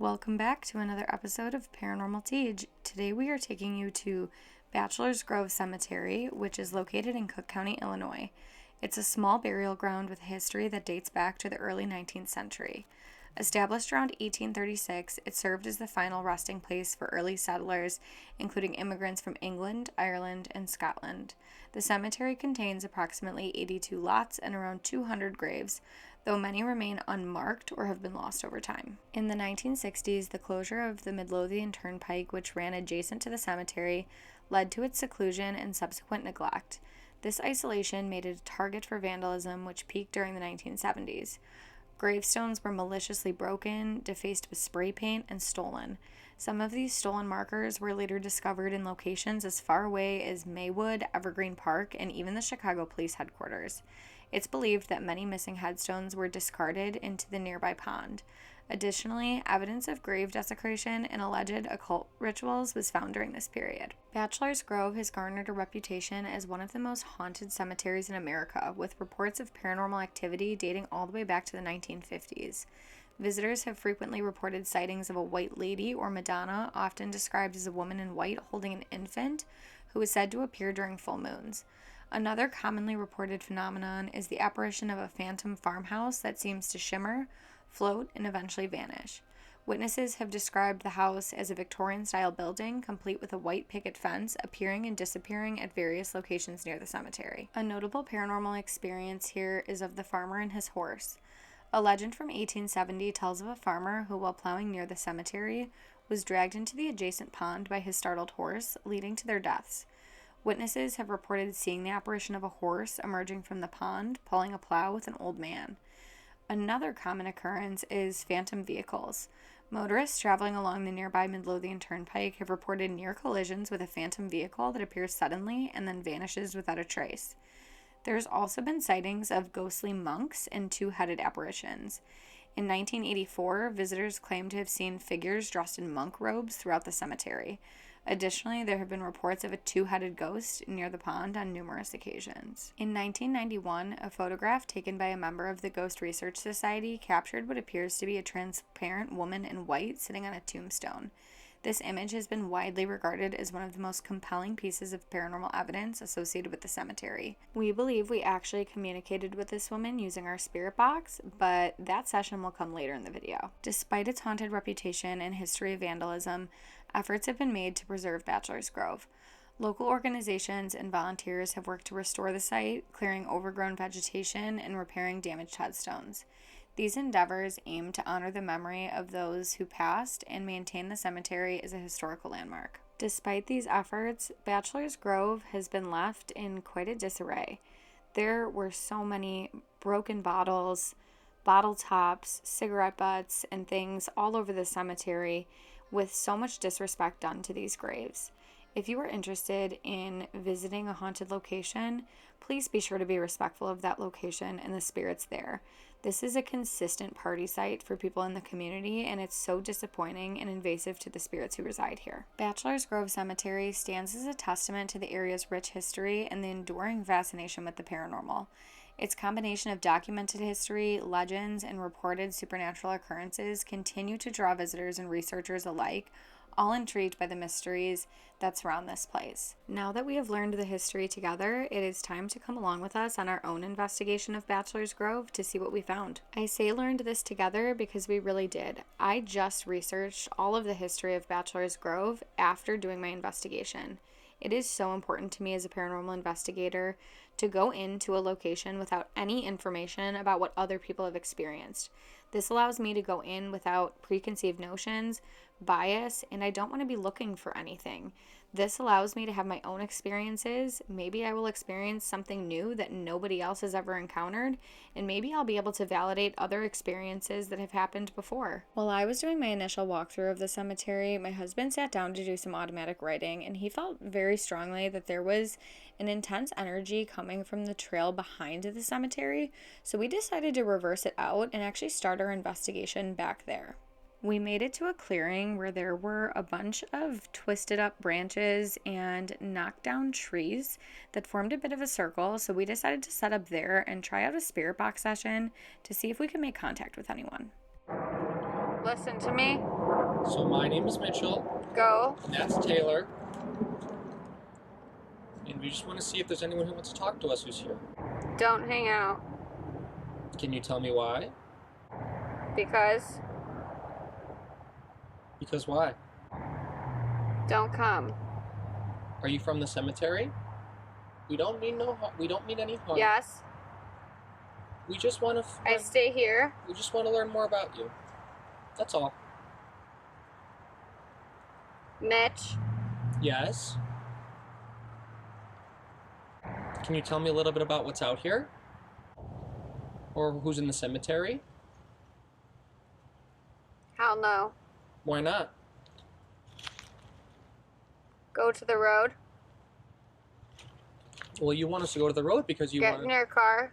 Welcome back to another episode of Paranormal Tige. Today we are taking you to Bachelor's Grove Cemetery, which is located in Cook County, Illinois. It's a small burial ground with a history that dates back to the early 19th century. Established around 1836, it served as the final resting place for early settlers, including immigrants from England, Ireland, and Scotland. The cemetery contains approximately 82 lots and around 200 graves, though many remain unmarked or have been lost over time. In the 1960s, the closure of the Midlothian Turnpike, which ran adjacent to the cemetery, led to its seclusion and subsequent neglect. This isolation made it a target for vandalism, which peaked during the 1970s. Gravestones were maliciously broken, defaced with spray paint, and stolen. Some of these stolen markers were later discovered in locations as far away as Maywood, Evergreen Park, and even the Chicago Police Headquarters. It's believed that many missing headstones were discarded into the nearby pond. Additionally, evidence of grave desecration and alleged occult rituals was found during this period. Bachelor's Grove has garnered a reputation as one of the most haunted cemeteries in America, with reports of paranormal activity dating all the way back to the 1950s. Visitors have frequently reported sightings of a white lady or Madonna, often described as a woman in white holding an infant, who is said to appear during full moons. Another commonly reported phenomenon is the apparition of a phantom farmhouse that seems to shimmer, float, and eventually vanish. Witnesses have described the house as a Victorian-style building, complete with a white picket fence, appearing and disappearing at various locations near the cemetery. A notable paranormal experience here is of the farmer and his horse. A legend from 1870 tells of a farmer who, while plowing near the cemetery, was dragged into the adjacent pond by his startled horse, leading to their deaths. Witnesses have reported seeing the apparition of a horse emerging from the pond, pulling a plow with an old man. Another common occurrence is phantom vehicles. Motorists traveling along the nearby Midlothian Turnpike have reported near collisions with a phantom vehicle that appears suddenly and then vanishes without a trace. There's also been sightings of ghostly monks and two-headed apparitions. In 1984, visitors claimed to have seen figures dressed in monk robes throughout the cemetery. Additionally, there have been reports of a two-headed ghost near the pond on numerous occasions. In 1991, a photograph taken by a member of the Ghost Research Society captured what appears to be a transparent woman in white sitting on a tombstone. This image has been widely regarded as one of the most compelling pieces of paranormal evidence associated with the cemetery. We believe we actually communicated with this woman using our spirit box, but that session will come later in the video. Despite its haunted reputation and history of vandalism, efforts have been made to preserve Bachelor's Grove. Local organizations and volunteers have worked to restore the site, clearing overgrown vegetation and repairing damaged headstones. These endeavors aim to honor the memory of those who passed and maintain the cemetery as a historical landmark. Despite these efforts, Bachelor's Grove has been left in quite a disarray. There were so many broken bottles, bottle tops, cigarette butts, and things all over the cemetery, with so much disrespect done to these graves. If you are interested in visiting a haunted location, please be sure to be respectful of that location and the spirits there. This is a consistent party site for people in the community, and it's so disappointing and invasive to the spirits who reside here. Bachelor's Grove Cemetery stands as a testament to the area's rich history and the enduring fascination with the paranormal. Its combination of documented history, legends, and reported supernatural occurrences continue to draw visitors and researchers alike, all intrigued by the mysteries that surround this place. Now that we have learned the history together, it is time to come along with us on our own investigation of Bachelor's Grove to see what we found. I say learned this together because we really did. I just researched all of the history of Bachelor's Grove after doing my investigation. It is so important to me as a paranormal investigator to go into a location without any information about what other people have experienced. This allows me to go in without preconceived notions, bias, and I don't want to be looking for anything. This allows me to have my own experiences. Maybe I will experience something new that nobody else has ever encountered, and maybe I'll be able to validate other experiences that have happened before. While I was doing my initial walkthrough of the cemetery, my husband sat down to do some automatic writing, and he felt very strongly that there was an intense energy coming from the trail behind the cemetery, so we decided to reverse it out and actually start our investigation back there. We made it to a clearing where there were a bunch of twisted up branches and knocked down trees that formed a bit of a circle, so we decided to set up there and try out a spirit box session to see if we could make contact with anyone. Listen to me. So my name is Mitchell, Go. and that's Taylor, and we just want to see if there's anyone who wants to talk to us who's here. Don't hang out. Can you tell me why? Because Because why? don't come. Are you from the cemetery? We don't mean we don't mean any harm. Yes. We just want to. I stay here. We just want to learn more about you. That's all. Mitch. Yes. Can you tell me a little bit about what's out here? Or who's in the cemetery? Hell no. Why not? Go to the road. Well, you want us to go to the road because you Get want. in your car.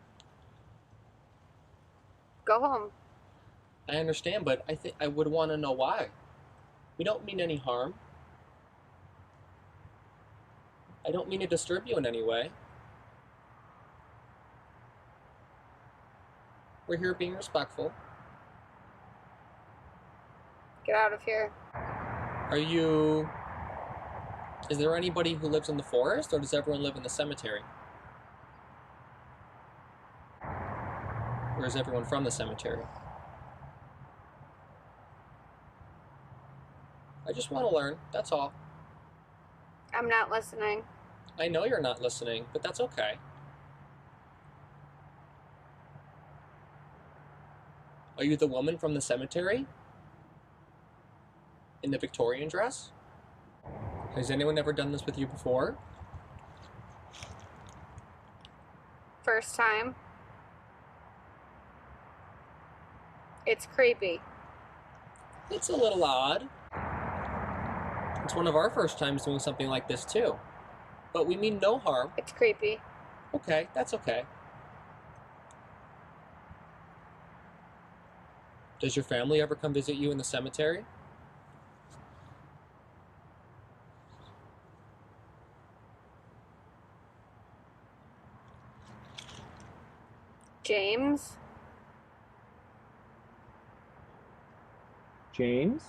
Go home. I understand, but I think I would want to know why. We don't mean any harm. I don't mean to disturb you in any way. We're here being respectful. Get out of here. Are you... Is there anybody who lives in the forest, or does everyone live in the cemetery? Or is everyone from the cemetery? I just want to learn, that's all. I'm not listening. I know you're not listening, but that's okay. Are you the woman from the cemetery? In the Victorian dress? Has anyone ever done this with you before? First time. It's creepy. It's a little odd. It's one of our first times doing something like this too. But we mean no harm. It's creepy. Okay, that's okay. Does your family ever come visit you in the cemetery? James. James?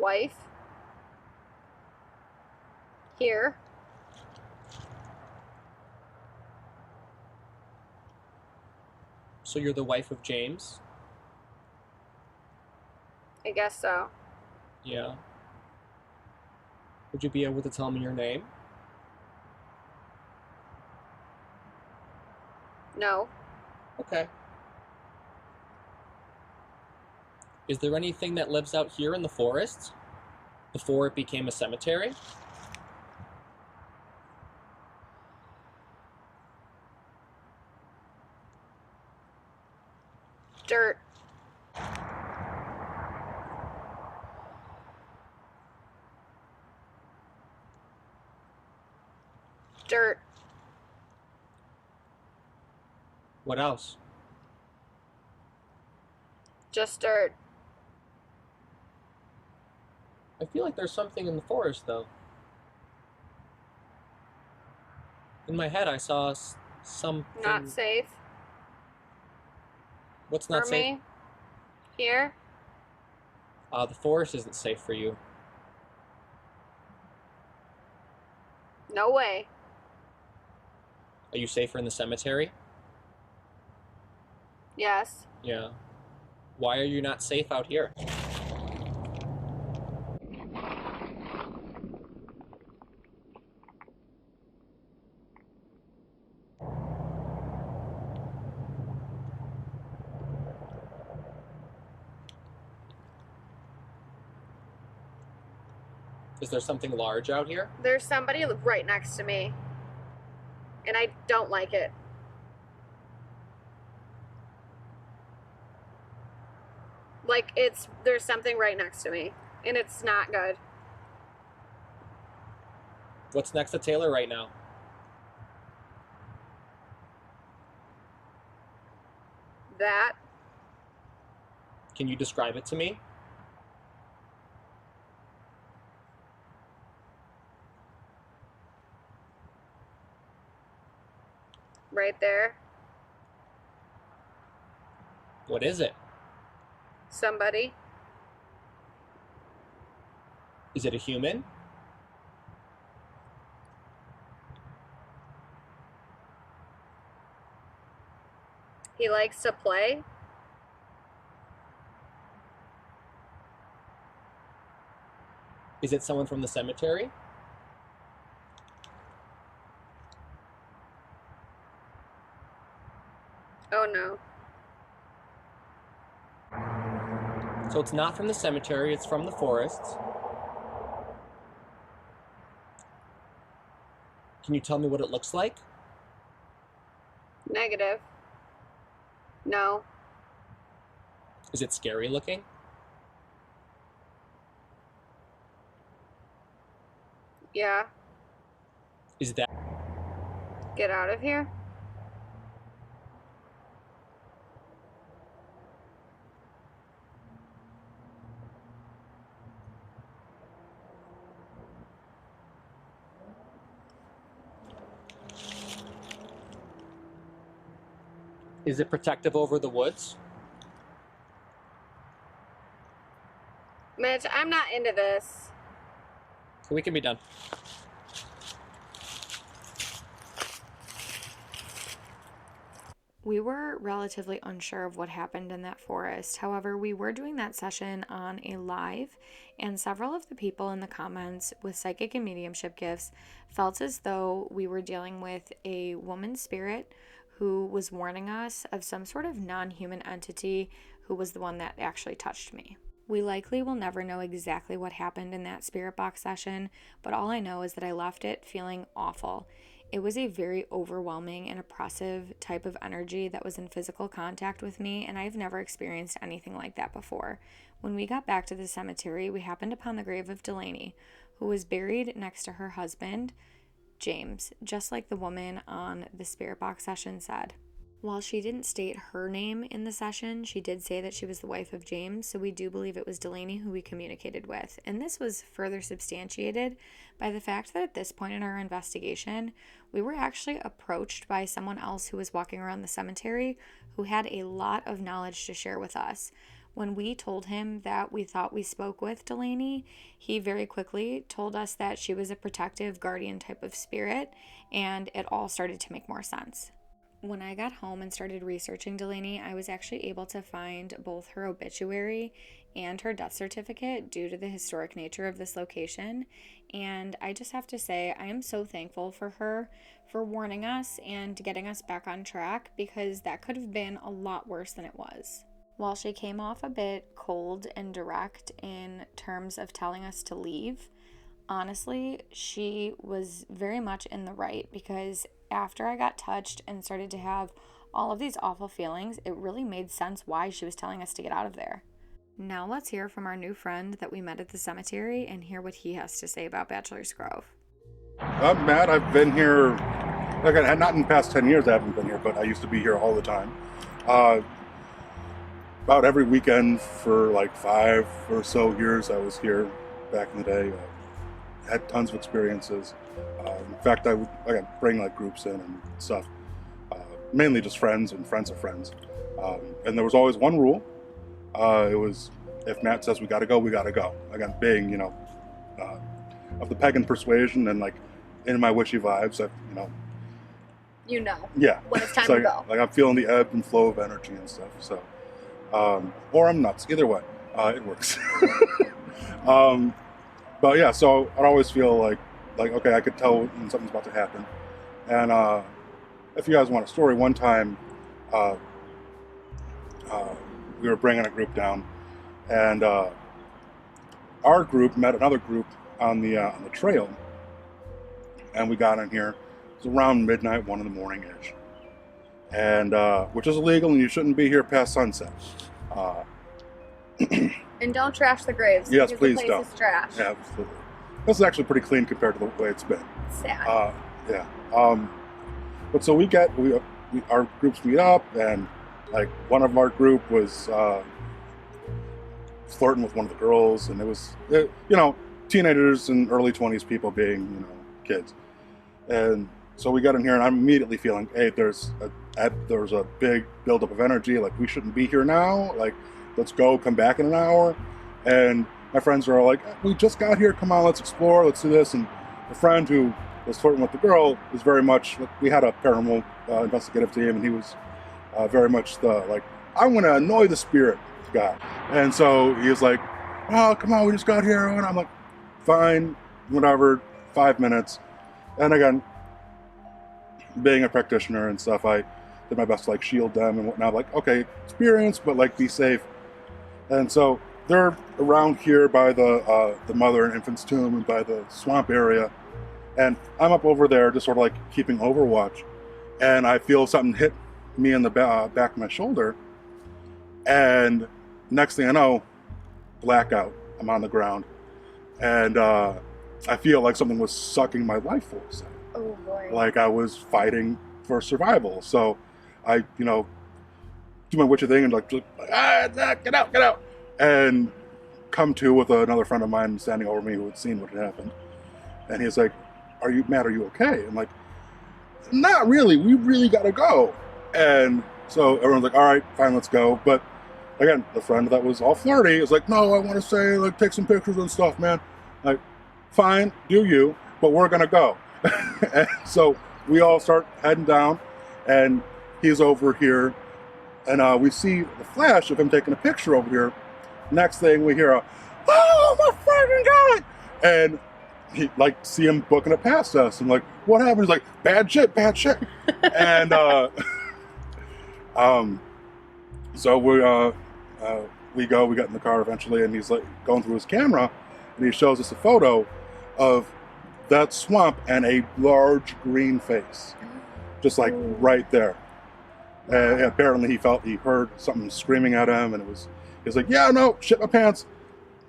Wife. Here. So you're the wife of James? I guess so. Yeah. Would you be able to tell me your name? No. Okay. Is there anything that lives out here in the forest before it became a cemetery? Dirt. Dirt. What else? Just dirt. I feel like there's something in the forest, though. In my head, I saw something. Not safe. What's not for safe? me. Here. The forest isn't safe for you. No way. Are you safer in the cemetery? Yes. Yeah. Why are you not safe out here? Is there something large out here? There's somebody right next to me. And I don't like it. Like, there's something right next to me. And it's not good. What's next to Taylor right now? That. Can you describe it to me? Right there. What is it? Somebody. Is it a human? He likes to play. Is it someone from the cemetery? Oh no. So it's not from the cemetery, it's from the forests. Can you tell me what it looks like? Negative. No. Is it scary looking? Yeah. Is that... Get out of here. Is it protective over the woods? Mitch, I'm not into this. We can be done. We were relatively unsure of what happened in that forest. However, we were doing that session on a live, and several of the people in the comments with psychic and mediumship gifts felt as though we were dealing with a woman spirit who was warning us of some sort of non-human entity who was the one that actually touched me. We likely will never know exactly what happened in that spirit box session, but all I know is that I left it feeling awful. It was a very overwhelming and oppressive type of energy that was in physical contact with me, and I've never experienced anything like that before. When we got back to the cemetery, we happened upon the grave of Delaney, who was buried next to her husband, James, just like the woman on the spirit box session said. While she didn't state her name in the session, she did say that she was the wife of James, so we do believe it was Delaney who we communicated with. And this was further substantiated by the fact that at this point in our investigation, we were actually approached by someone else who was walking around the cemetery who had a lot of knowledge to share with us. When we told him that we thought we spoke with Delaney, he very quickly told us that she was a protective guardian type of spirit, and it all started to make more sense. When I got home and started researching Delaney, I was actually able to find both her obituary and her death certificate due to the historic nature of this location. And I just have to say, I am so thankful for her for warning us and getting us back on track, because that could have been a lot worse than it was. While she came off a bit cold and direct in terms of telling us to leave, honestly, she was very much in the right, because after I got touched and started to have all of these awful feelings, it really made sense why she was telling us to get out of there. Now let's hear from our new friend that we met at the cemetery and hear what he has to say about Bachelor's Grove. I'm Matt. I've been here, like, not in the past 10 years I haven't been here, but I used to be here all the time. About every weekend for like 5 or so years I was here back in the day. Had tons of experiences. In fact, I would bring like groups in and stuff, mainly just friends and friends of friends. And there was always one rule. It was, if Matt says we gotta go, we gotta go. Again, being, of the pagan persuasion and like in my witchy vibes, yeah, when it's time so, to go. Like I'm feeling the ebb and flow of energy and stuff. So, or I'm nuts. Either way, it works. But yeah, so I'd always feel like okay, I could tell when something's about to happen. And if you guys want a story, one time we were bringing a group down, and our group met another group on the trail, and we got in here. It was around midnight, 1 a.m. ish, and which is illegal, and you shouldn't be here past sunset. And don't trash the graves. Yes, because please the place don't. is trash. Yeah, absolutely. This is actually pretty clean compared to the way it's been. Sad. Yeah. But so our groups meet up, and like one of our group was flirting with one of the girls, and it was teenagers and early 20s people being kids, and so we got in here, and I'm immediately feeling, hey, there's a big buildup of energy. Like we shouldn't be here now. Like let's go, come back in an hour, and my friends are all like, we just got here, come on, let's explore, let's do this. And the friend who was flirting with the girl was very much, we had a paranormal investigative team, and he was very much the, like, I'm going to annoy the spirit guy. And so he was like, oh, come on, we just got here. And I'm like, fine, whatever, 5 minutes. And again, being a practitioner and stuff, I did my best to like shield them and whatnot. Like, okay, experience, but like be safe. And so they're around here by the mother and infant's tomb and by the swamp area. And I'm up over there just sort of like keeping overwatch. And I feel something hit me in the back of my shoulder. And next thing I know, blackout. I'm on the ground. And I feel like something was sucking my life force out. Oh, boy. Like I was fighting for survival. So I, do my witchy thing and like get out. And come to with another friend of mine standing over me who had seen what had happened. And he's like, are you okay? I'm like, not really. We really got to go. And so everyone's like, all right, fine, let's go. But again, the friend that was all flirty is like, no, I want to say, like, take some pictures and stuff, man. Like, fine, do you, but we're going to go. And so we all start heading down, and he's over here, and we see the flash of him taking a picture over here. Next thing we hear a, oh my fucking God! And he, like, see him booking it past us. I'm like, what happened? He's like, bad shit. And, so we get in the car eventually, and he's like going through his camera, and he shows us a photo of that swamp and a large green face, just like right there. And apparently he heard something screaming at him, and he was like, yeah, no, shit my pants.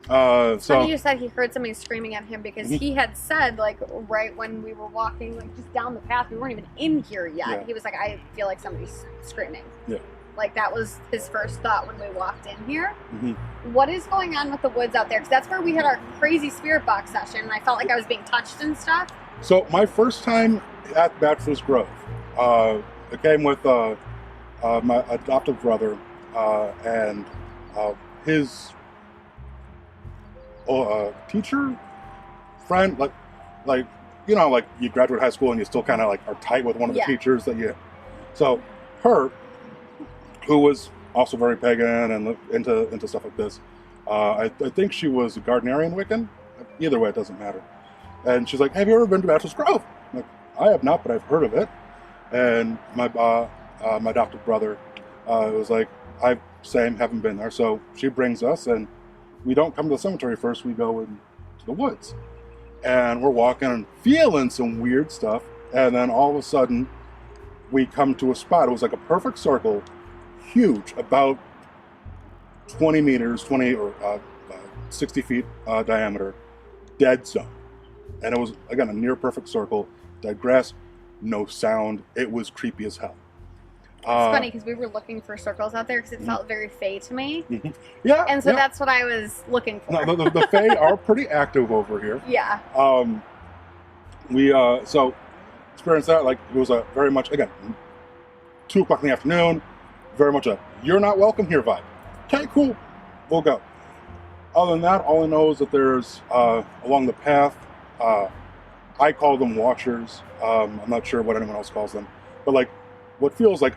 Funny you said he heard somebody screaming at him, because he had said, like, right when we were walking, like, just down the path, we weren't even in here yet. Yeah. He was like, I feel like somebody's screaming. Yeah. Like, that was his first thought when we walked in here. Mm-hmm. What is going on with the woods out there? Because that's where we had our crazy spirit box session, and I felt like I was being touched and stuff. So my first time at Bachelor's Grove, I came with my adoptive brother and his teacher, friend, like you graduate high school and you still kind of like are tight with one of the teachers that you. So her, who was also very pagan and into stuff like this, I think she was a Gardnerian Wiccan. Either way, it doesn't matter. And she's like, "Have you ever been to Bachelor's Grove?" I'm like, I have not, but I've heard of it. And my adoptive brother was like, haven't been there. So she brings us, and we don't come to the cemetery first. We go into the woods, and we're walking and feeling some weird stuff. And then all of a sudden, we come to a spot. It was like a perfect circle, huge, about 20 meters, 60 feet diameter, dead zone. And it was, again, a near perfect circle, dead grass, no sound. It was creepy as hell. It's funny because we were looking for circles out there because it felt very Fae to me. Yeah. And so that's what I was looking for. No, the Fae are pretty active over here. Yeah. We so experienced that. Like, it was a very much, again, 2 o'clock in the afternoon, very much a you're not welcome here vibe. Okay, cool, we'll go. Other than that, all I know is that there's along the path, I call them watchers. I'm not sure what anyone else calls them, but like what feels like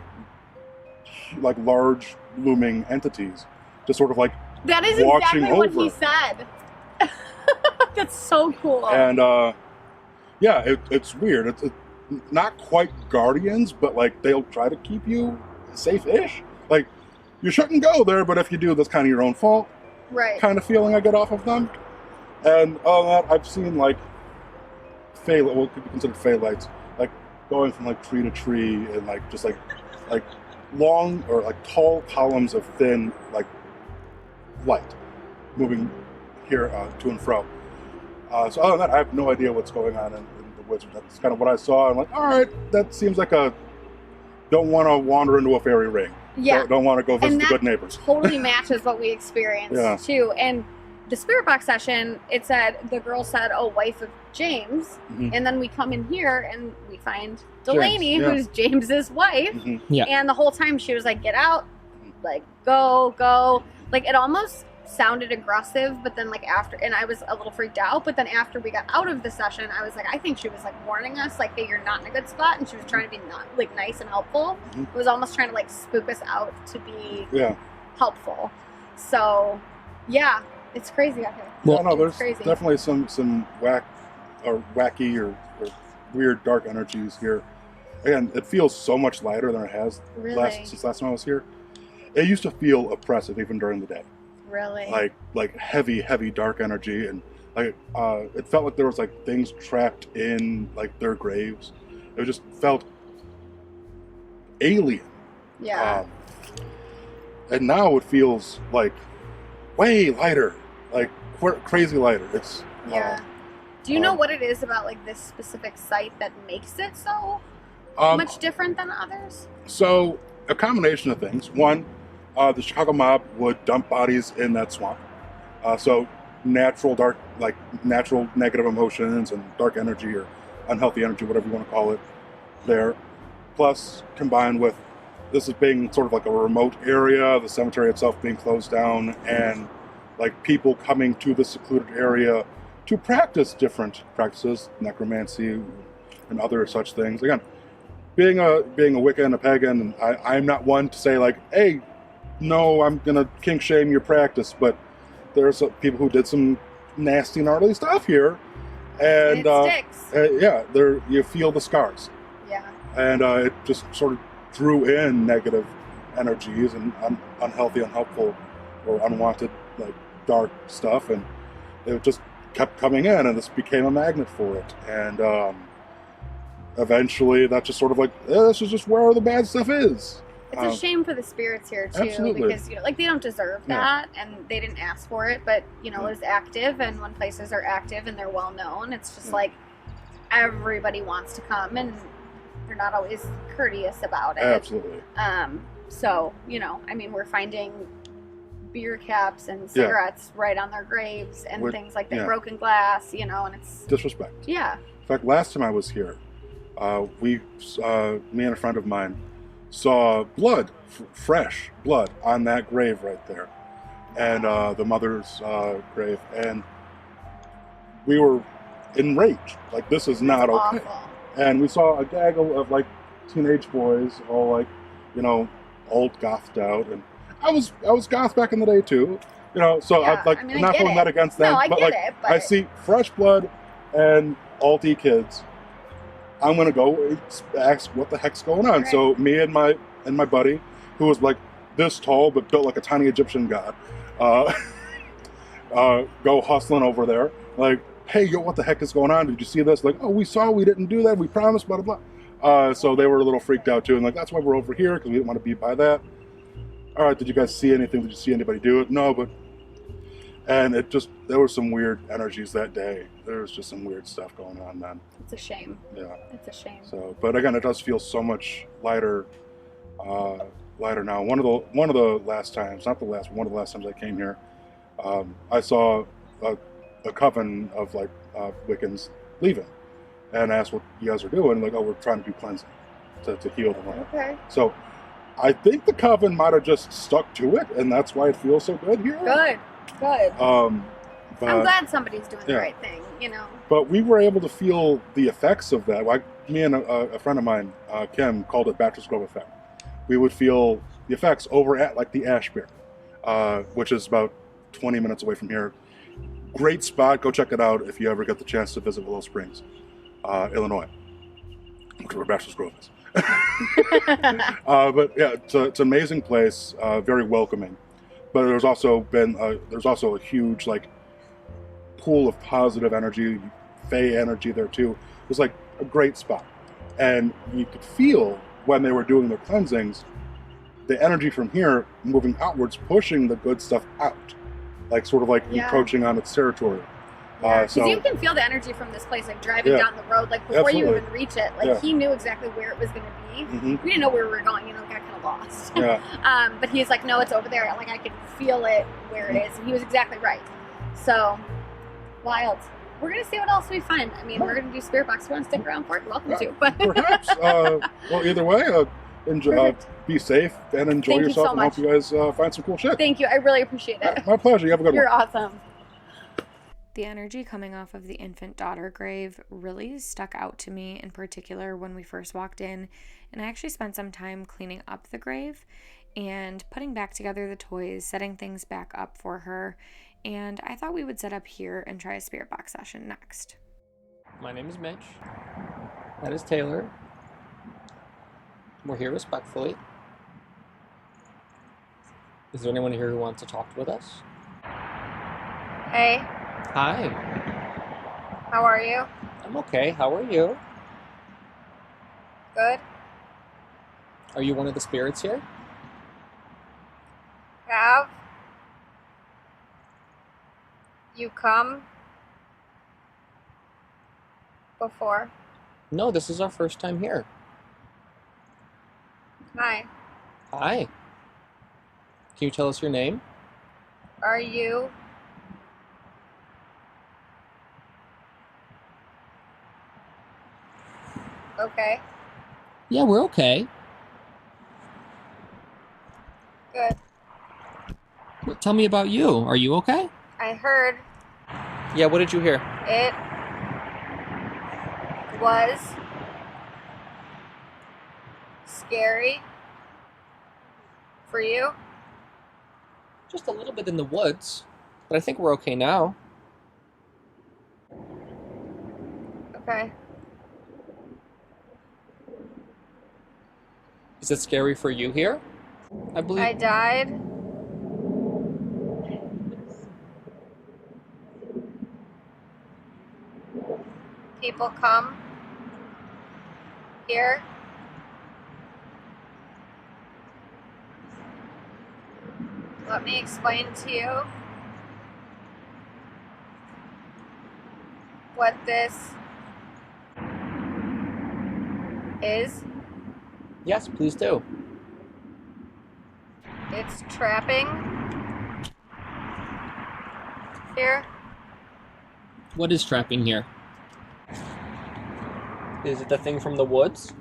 large looming entities, just sort of like that is watching exactly what over. he said. That's so cool. And it's weird. It's not quite guardians, but like they'll try to keep you safe-ish. Like, you shouldn't go there, but if you do, that's kind of your own fault. Right. Kind of feeling I get off of them. And other than that, I've seen like Fae, what could be considered Fae lights, like going from like tree to tree, and like just like long or like tall columns of thin like light moving here to and fro. So other than that, I have no idea what's going on in the woods. That's kind of what I saw. I'm like, all right, that seems like don't want to wander into a fairy ring. Yeah. Don't want to go visit and the good neighbors. Totally matches what we experienced too. And the spirit box session, it said, the girl said, oh, wife of James. Mm-hmm. And then we come in here and we find Delaney, who's James's wife. Mm-hmm. Yeah. And the whole time she was like, get out, like, go. Like, it almost sounded aggressive, but then like after, and I was a little freaked out, but then after we got out of the session, I was like, I think she was like warning us, like, hey, you're not in a good spot, and she was trying to be not like nice and helpful. It was almost trying to like spook us out to be helpful. So yeah, it's crazy out here. Well, no, there's definitely some wacky or weird dark energies here. Again, it feels so much lighter than it has since last time I was here. It used to feel oppressive even during the day. Really? Like heavy dark energy, and like it felt like there was like things trapped in like their graves. It just felt alien. Yeah. And now it feels like way lighter, like crazy lighter. It's Do you know what it is about like this specific site that makes it so much different than others? So a combination of things. One, the Chicago mob would dump bodies in that swamp. So natural negative emotions and dark energy or unhealthy energy, whatever you want to call it, there. Plus, combined with this as being sort of like a remote area, the cemetery itself being closed down, and like people coming to the secluded area to practice different practices, necromancy and other such things. Again, being a Wiccan, a pagan, and I'm not one to say like, hey, no, I'm gonna kink shame your practice, but there's people who did some nasty, gnarly stuff here, and it sticks. You feel the scars. Yeah. And it just sort of drew in negative energies and unhealthy, unhelpful, or unwanted, like dark stuff, and it just kept coming in, and this became a magnet for it, and eventually that just sort of like, this is just where the bad stuff is. It's a shame for the spirits here too, absolutely. Because like they don't deserve that, and they didn't ask for it. But it was active, and when places are active and they're well known, it's just like everybody wants to come, and they're not always courteous about it. Absolutely. So we're finding beer caps and cigarettes right on their graves and things like that, broken glass, and it's disrespect. Yeah. In fact, last time I was here, me and a friend of mine saw blood, fresh blood on that grave right there, and the mother's grave, and we were enraged. Like, this is not okay. Awful. And we saw a gaggle of like teenage boys, all like, old gothed out, and I was goth back in the day too, So I'm not holding that against them, but I see fresh blood and alty kids. I'm gonna go ask what the heck's going on. Right. So me and my buddy, who was like this tall but built like a tiny Egyptian god, go hustling over there. Like, hey, yo, what the heck is going on? Did you see this? Like, oh, we didn't do that. We promised, blah blah blah. So they were a little freaked out too, and like, that's why we're over here, because we didn't want to be by that. All right, did you guys see anything? Did you see anybody do it? No, and there were some weird energies that day. There was just some weird stuff going on then. It's a shame. Yeah. It's a shame. So, but again, it does feel so much lighter now. One of the last times, not the last, one of the last times I came here, I saw a coven of like Wiccans leaving, and asked what you guys are doing. Like, oh, we're trying to do cleansing to heal the land. Okay. So, I think the coven might have just stuck to it, and that's why it feels so good here. Good. But, I'm glad somebody's doing the right thing, But we were able to feel the effects of that. Like, me and a friend of mine, Kim, called it Bachelor's Grove effect. We would feel the effects over at like the Ashbear, which is about 20 minutes away from here. Great spot. Go check it out if you ever get the chance to visit Willow Springs, Illinois, which is where Bachelor's Grove is. But yeah, it's an amazing place, very welcoming. But there's also a huge like pool of positive energy, Fey energy there too. It was like a great spot, and you could feel when they were doing their cleansings, the energy from here moving outwards, pushing the good stuff out, like sort of like encroaching on its territory. Because you can feel the energy from this place, like driving down the road, like before you even reach it. Like he knew exactly where it was going to be. Mm-hmm. We didn't know where we were going. We got kind of lost. Yeah. But he's like, no, it's over there. Like I can feel it where it is, and he was exactly right. So wild. We're gonna see what else we find. I mean, we're gonna do spirit box. If you want to stick around for it, you're welcome to. But perhaps. Well, either way, enjoy, be safe, and enjoy Thank you yourself. so And much. hope you guys find some cool shit. Thank you. I really appreciate it. My pleasure. You have a good one. You're awesome. The energy coming off of the infant daughter grave really stuck out to me, in particular when we first walked in, and I actually spent some time cleaning up the grave and putting back together the toys, setting things back up for her, and I thought we would set up here and try a spirit box session next. My name is Mitch. That is Taylor. We're here respectfully. Is there anyone here who wants to talk with us? Hey, Hi. how are you? I'm okay. How are you? Good. Are you one of the spirits here? Have you come before? No, this is our first time here. Hi. Hi. Can you tell us your name? Are you okay? Yeah, we're okay. Good. Well, tell me about you. Are you okay? I heard Yeah, what did you hear? it was scary for you. Just a little bit in the woods, but I think we're okay now. Okay. Is it scary for you here? I believe. I died. People come here. Let me explain to you what this is. Yes, please do. It's trapping here. What is trapping here? Is it the thing from the woods?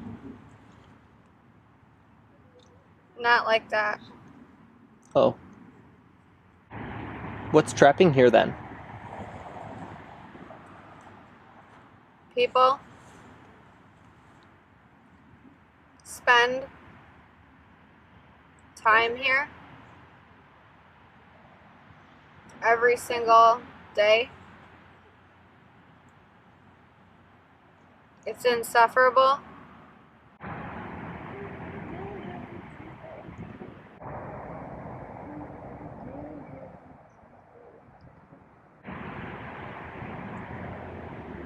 Not like that. Oh. What's trapping here then? People spend time here every single day. It's insufferable.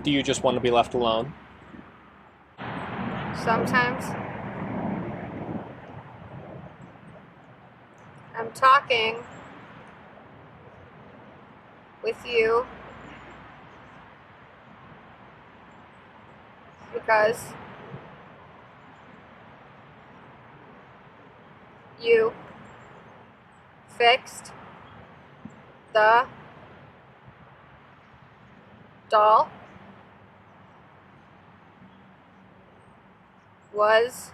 Do you just want to be left alone? Sometimes I'm talking with you because you fixed the doll. Was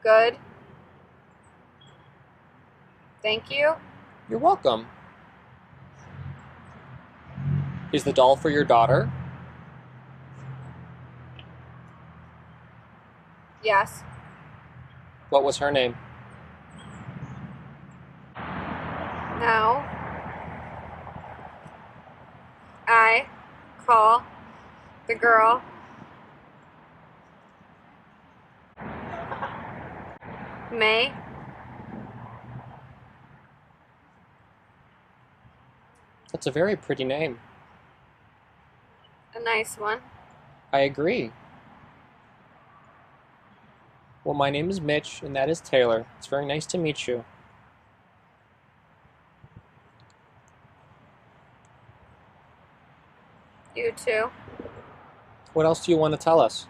good. Thank you. You're welcome. Is the doll for your daughter? Yes. What was her name? Now I call the girl May. That's a very pretty name. A nice one. I agree. Well, my name is Mitch, and that is Taylor. It's very nice to meet you. You too. What else do you want to tell us?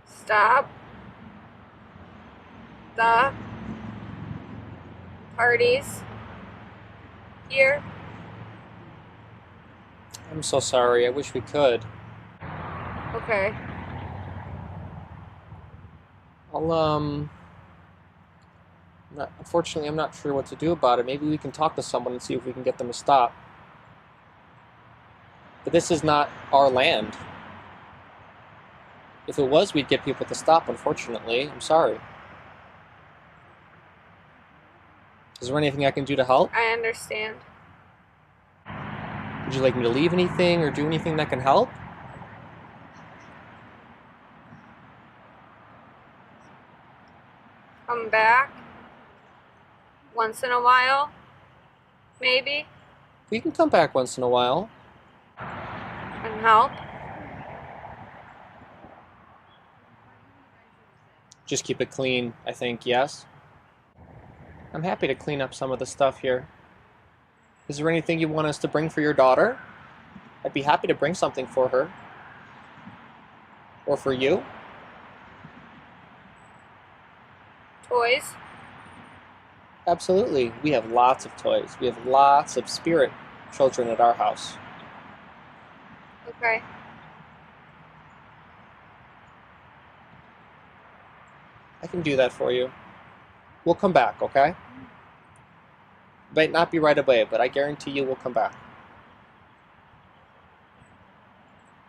Stop the parties here. I'm so sorry. I wish we could. Okay. Unfortunately, I'm not sure what to do about it. Maybe we can talk to someone and see if we can get them to stop. But this is not our land. If it was, we'd get people to stop, unfortunately. I'm sorry. Is there anything I can do to help? I understand. Would you like me to leave anything or do anything that can help? Come back once in a while, maybe, We can come back once in a while. and help. Just keep it clean, I think, yes? I'm happy to clean up some of the stuff here. Is there anything you want us to bring for your daughter? I'd be happy to bring something for her. Or for you. Toys. Absolutely. We have lots of toys. We have lots of spirit children at our house. Okay. I can do that for you. We'll come back, okay? Might not be right away, but I guarantee you we'll come back.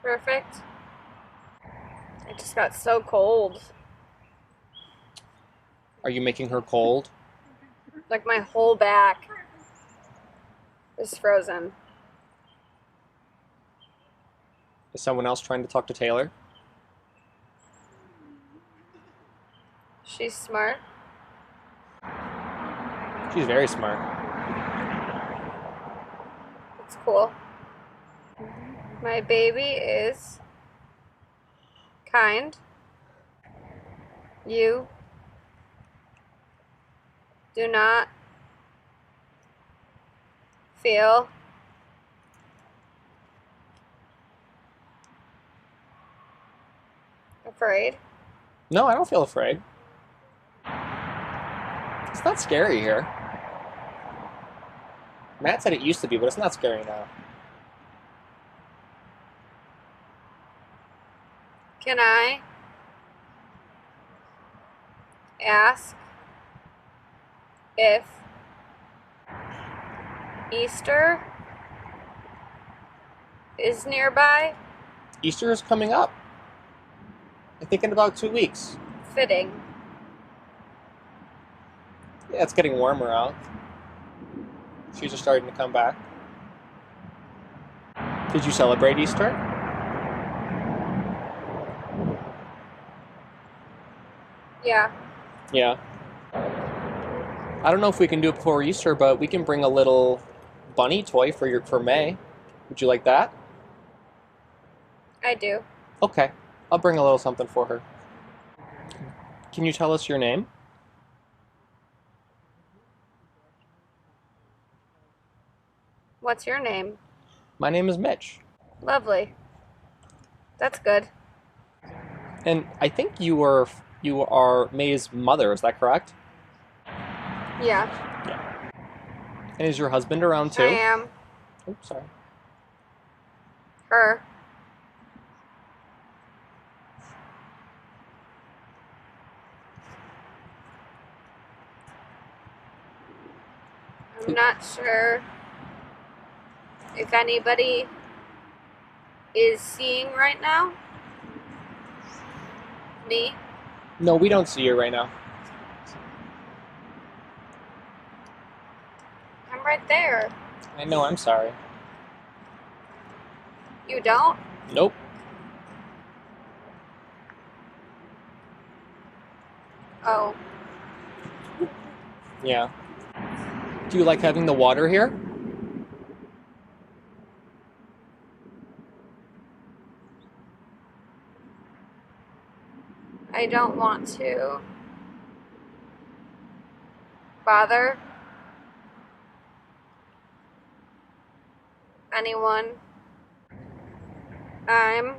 Perfect. It just got so cold. Are you making her cold? Like my whole back is frozen. Is someone else trying to talk to Taylor? She's smart. She's very smart. It's cool. My baby is kind. You do not feel afraid. No, I don't feel afraid. It's not scary here. Matt said it used to be, but it's not scary now. Can I ask if Easter is nearby? Easter is coming up. I think in about 2 weeks. Fitting. Yeah, it's getting warmer out. She's just starting to come back. Did you celebrate Easter? Yeah. Yeah. I don't know if we can do it before Easter, but we can bring a little bunny toy for May. Would you like that? I do. Okay. I'll bring a little something for her. Can you tell us your name? What's your name? My name is Mitch. Lovely. That's good. And I think you are May's mother, is that correct? Yeah. Yeah. And is your husband around too? I am. Oops, sorry. Her. I'm not sure if anybody is seeing right now. Me? No, we don't see you right now. I'm right there. I know, I'm sorry. You don't? Nope. Oh. Yeah. Do you like having the water here? I don't want to bother anyone. I'm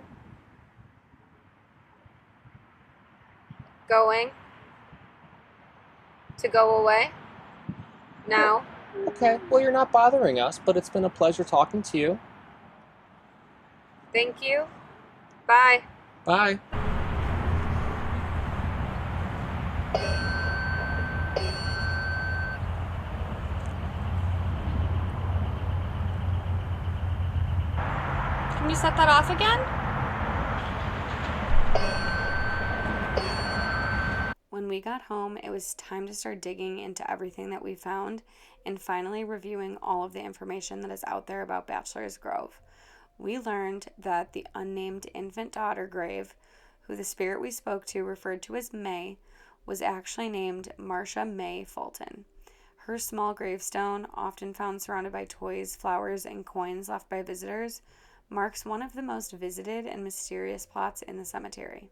going to go away now. Okay, well, you're not bothering us, but it's been a pleasure talking to you. Thank you. Bye. Bye. Can you set that off again? When we got home, it was time to start digging into everything that we found and finally reviewing all of the information that is out there about Bachelor's Grove. We learned that the unnamed infant daughter grave, who the spirit we spoke to referred to as May, was actually named Marcia May Fulton. Her small gravestone, often found surrounded by toys, flowers, and coins left by visitors, marks one of the most visited and mysterious plots in the cemetery.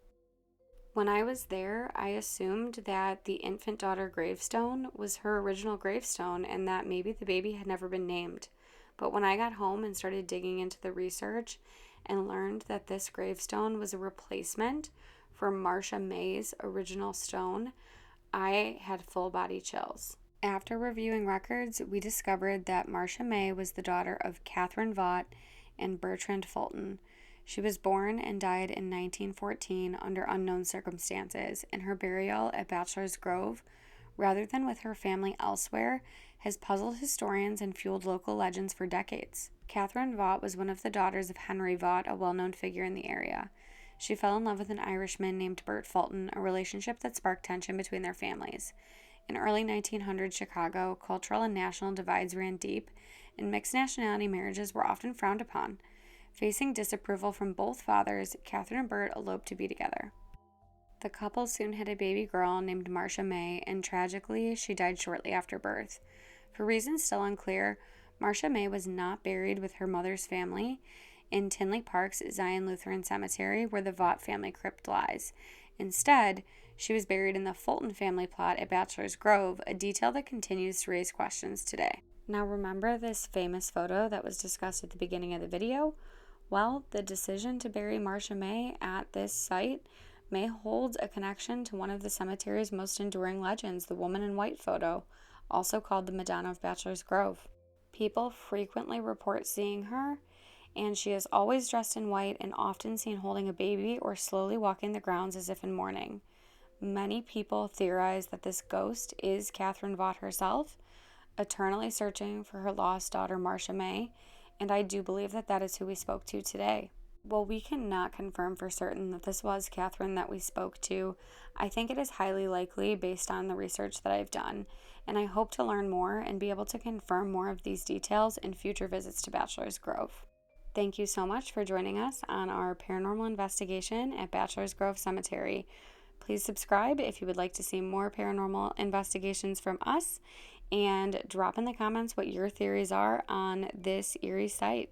When I was there, I assumed that the infant daughter gravestone was her original gravestone and that maybe the baby had never been named. But when I got home and started digging into the research and learned that this gravestone was a replacement for Marcia May's original stone, I had full body chills. After reviewing records, we discovered that Marcia May was the daughter of Catherine Vaught and Bertrand Fulton. She was born and died in 1914 under unknown circumstances, and her burial at Bachelor's Grove, rather than with her family elsewhere, has puzzled historians and fueled local legends for decades. Catherine Vaught was one of the daughters of Henry Vaught, a well-known figure in the area. She fell in love with an Irishman named Bert Fulton, a relationship that sparked tension between their families. In early 1900 Chicago, cultural and national divides ran deep, and mixed nationality marriages were often frowned upon. Facing disapproval from both fathers, Catherine and Bert eloped to be together. The couple soon had a baby girl named Marcia May, and tragically, she died shortly after birth. For reasons still unclear, Marcia May was not buried with her mother's family in Tinley Park's Zion Lutheran Cemetery, where the Vaught family crypt lies. Instead, she was buried in the Fulton family plot at Bachelor's Grove, a detail that continues to raise questions today. Now, remember this famous photo that was discussed at the beginning of the video? Well, the decision to bury Marcia May at this site may hold a connection to one of the cemetery's most enduring legends, the woman in white photo, also called the Madonna of Bachelor's Grove. People frequently report seeing her, and she is always dressed in white and often seen holding a baby or slowly walking the grounds as if in mourning. Many people theorize that this ghost is Catherine Vaught herself, eternally searching for her lost daughter Marcia May, and I do believe that that is who we spoke to today. While we cannot confirm for certain that this was Catherine that we spoke to, I think it is highly likely based on the research that I've done, and I hope to learn more and be able to confirm more of these details in future visits to Bachelor's Grove. Thank you so much for joining us on our paranormal investigation at Bachelor's Grove Cemetery. Please subscribe if you would like to see more paranormal investigations from us, and drop in the comments what your theories are on this eerie site.